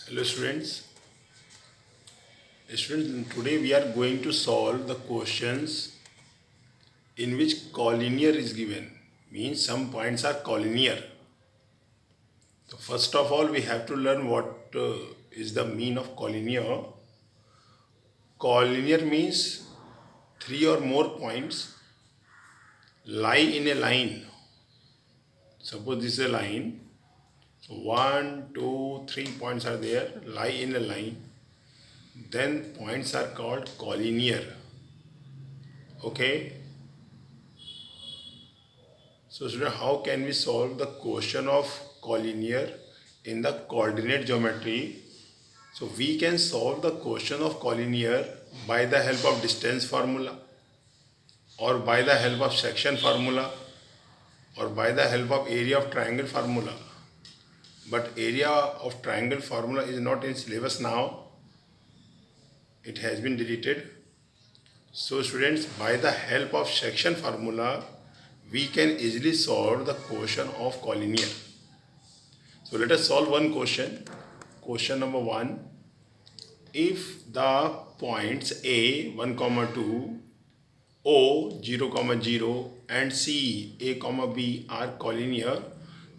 Hello students. Students, today we are going to solve the questions in which collinear is given. Means some points are collinear. So first of all, we have to learn what is the mean of collinear. Collinear means three or more points lie in a line. Suppose this is a line. So 1, 2, 3 points are there, lie in a line. Then points are called collinear. Okay. So student, how can we solve the question of collinear in the coordinate geometry? So we can solve the question of collinear by the help of distance formula, or by the help of section formula, or by the help of area of triangle formula. But area of triangle formula is not in syllabus now. It has been deleted. So students, by the help of section formula, we can easily solve the question of collinear. So let us solve one question. Question number 1. If the points A 1, 2, O 0, 0 and C A, B are collinear,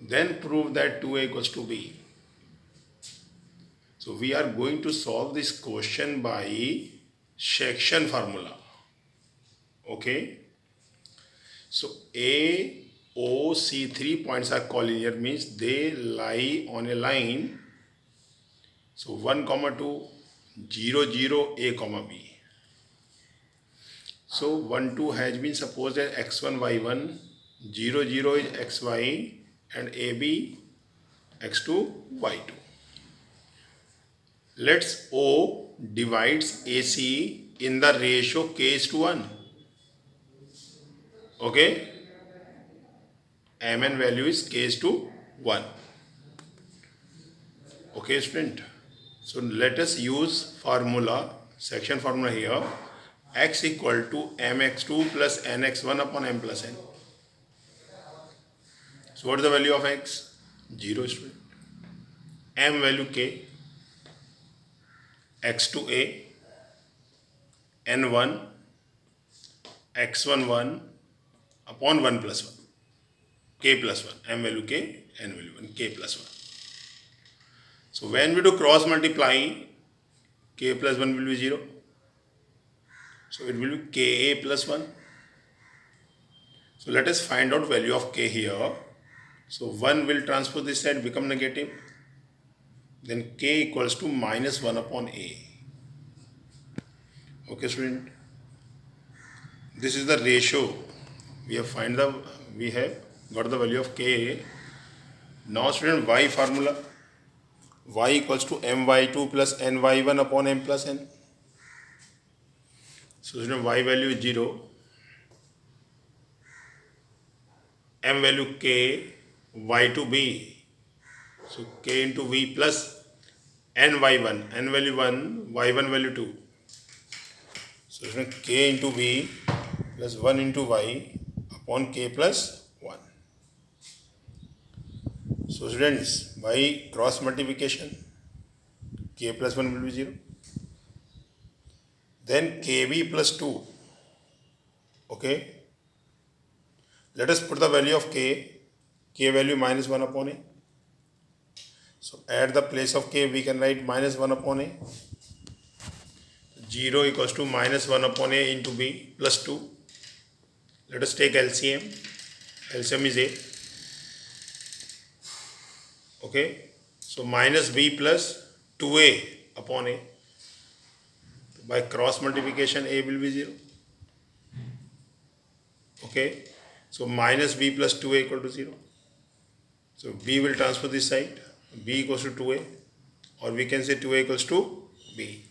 then prove that 2A equals to B. So we are going to solve this question by section formula. Okay. So A, O, C, 3 points are collinear, means they lie on a line. So 1, 2, 0, 0, A, B. So 1, 2 has been supposed as x1, y1, 0, 0 is xy, and AB x2, y2. Let's O divides AC in the ratio k is to 1. Okay. Mn value is k is to 1. Okay, student. So let us use formula, section formula here. X equal to mx2 plus nx1 upon m plus n. So what is the value of x? 0, student. M value k, x2 a, n1, x1 1 upon 1 plus 1, k plus 1, m value k, n value 1, k plus 1. So when we do cross multiply, k plus 1 will be 0. So it will be ka plus 1. So let us find out value of k here. So 1 will transpose this side, become negative. Then k equals to minus 1 upon a. Okay, student. This is the ratio. We have got the value of k. Now student, y formula. Y equals to my2 plus ny1 upon m plus n. So student, y value is 0. M value k, y2 b. So k into v plus ny1. N value 1, y1 value 2. So student, k into v plus 1 into y upon k plus 1. So students, by cross multiplication, k plus 1 will be 0. Then kb plus 2. Okay. Let us put the value of k value minus 1 upon a. So at the place of k, we can write minus 1 upon a. 0 equals to minus 1 upon a into b plus 2. Let us take LCM. LCM is a. Okay. So minus b plus 2a upon a. By cross multiplication, a will be 0. Okay. So minus b plus 2a equal to 0. So b will transfer this side. B equals to 2a, or we can say 2a equals to b.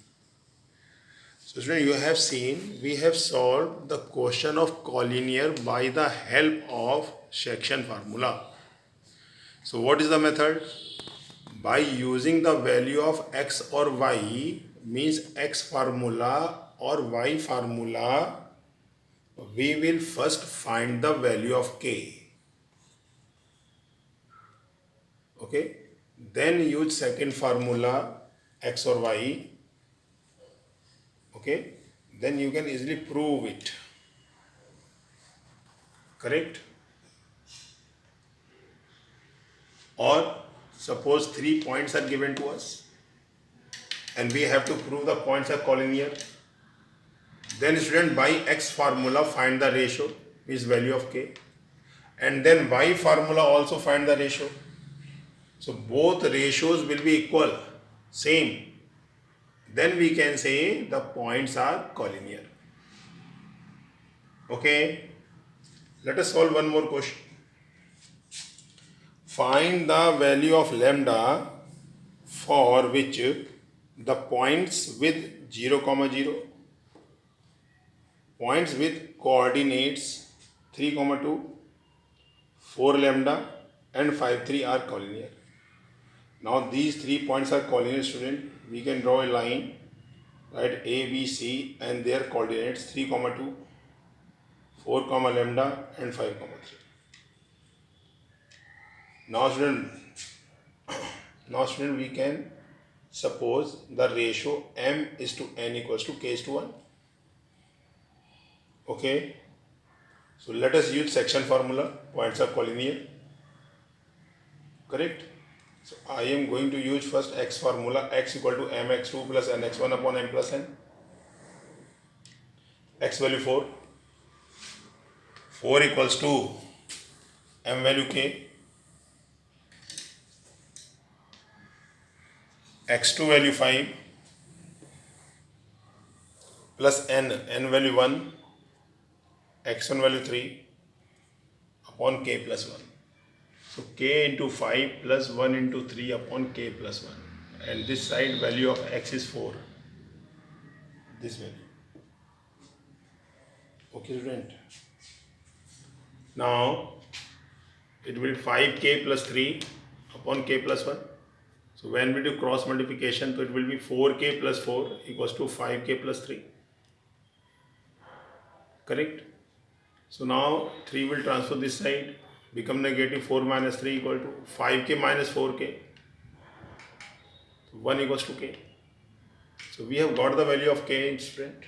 So student, you have seen we have solved the question of collinear by the help of section formula. So what is the method? By using the value of x or y, means x formula or y formula, we will first find the value of k. Okay. Then use second formula x or y, okay, then you can easily prove it. Correct? Or suppose 3 points are given to us and we have to prove the points are collinear. Then student, by x formula find the ratio, is value of k, and then y formula also find the ratio. So both ratios will be equal, same. Then we can say the points are collinear. Okay, let us solve one more question. Find the value of lambda for which the points with 0, 0, points with coordinates 3, 2, 4 lambda and 5, 3 are collinear. Now these 3 points are collinear, student. We can draw a line, right, A, B, C, and their coordinates 3, 2, 4, lambda and 5, 3. Now student, we can suppose the ratio m is to n equals to k is to 1. Okay. So let us use section formula. Points are collinear. Correct? So I am going to use first x formula. X equal to mx2 plus nx1 upon m plus n. X value 4. 4 equals to m value k. x2 value 5 plus n value 1, x1 value 3 upon k plus 1. So k into 5 plus 1 into 3 upon k plus 1. And this side value of x is 4. This value. Okay, student. Now it will be 5k plus 3 upon k plus 1. So when we do cross multiplication, so it will be 4k plus 4 equals to 5k plus 3. Correct? So now 3 will transfer this side, become negative. 4 minus 3 equal to 5k minus 4k. So 1 equals to k. So we have got the value of k, student.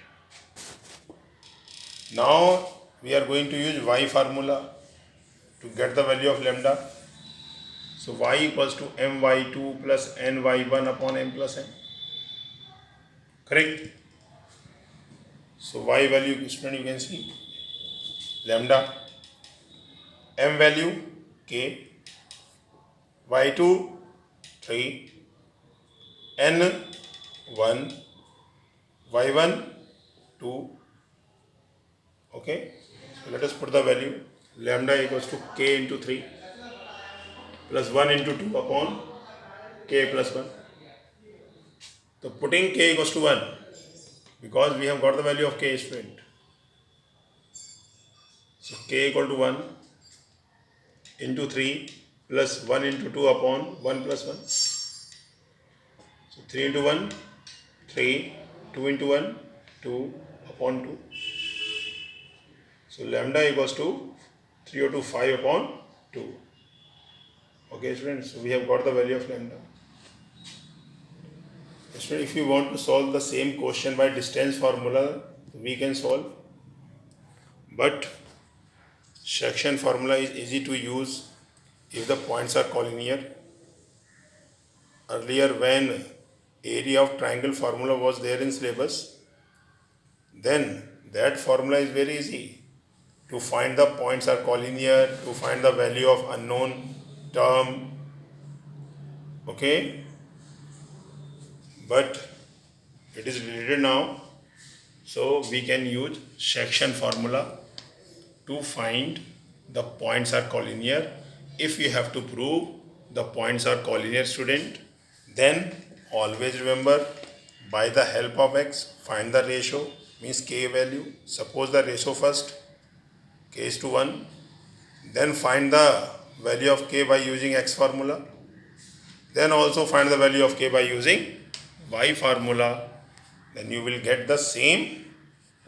Now we are going to use y formula to get the value of lambda. So y equals to my2 plus ny1 upon m plus n. Correct? So y value, student, you can see lambda, m value k, y2 3, n 1, y1 2. Okay, so let us put the value. Lambda equals to k into 3 plus 1 into 2 upon k plus 1. So putting k equals to 1, because we have got the value of k, student. So k equal to 1 into 3 plus 1 into 2 upon 1 plus 1. So 3 into 1, 3, 2 into 1, 2 upon 2. So lambda equals to 302.5 upon 2. Okay, students, so we have got the value of lambda. Students, if you want to solve the same question by distance formula, we can solve. But section formula is easy to use if the points are collinear. Earlier, when area of triangle formula was there in syllabus, then that formula is very easy to find the points are collinear, to find the value of unknown term. Okay, but it is related now, so we can use section formula to find the points are collinear. If you have to prove the points are collinear, student, then always remember, by the help of x find the ratio, means k value. Suppose the ratio first, k is to 1, then find the value of k by using x formula, then also find the value of k by using y formula. Then you will get the same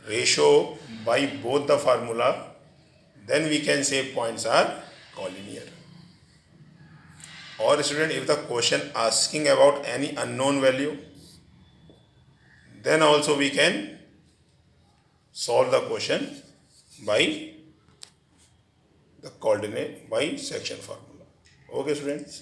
ratio by both the formula. Then we can say points are collinear. Or student, if the question asking about any unknown value, then also we can solve the question by the coordinate by section formula. Okay students.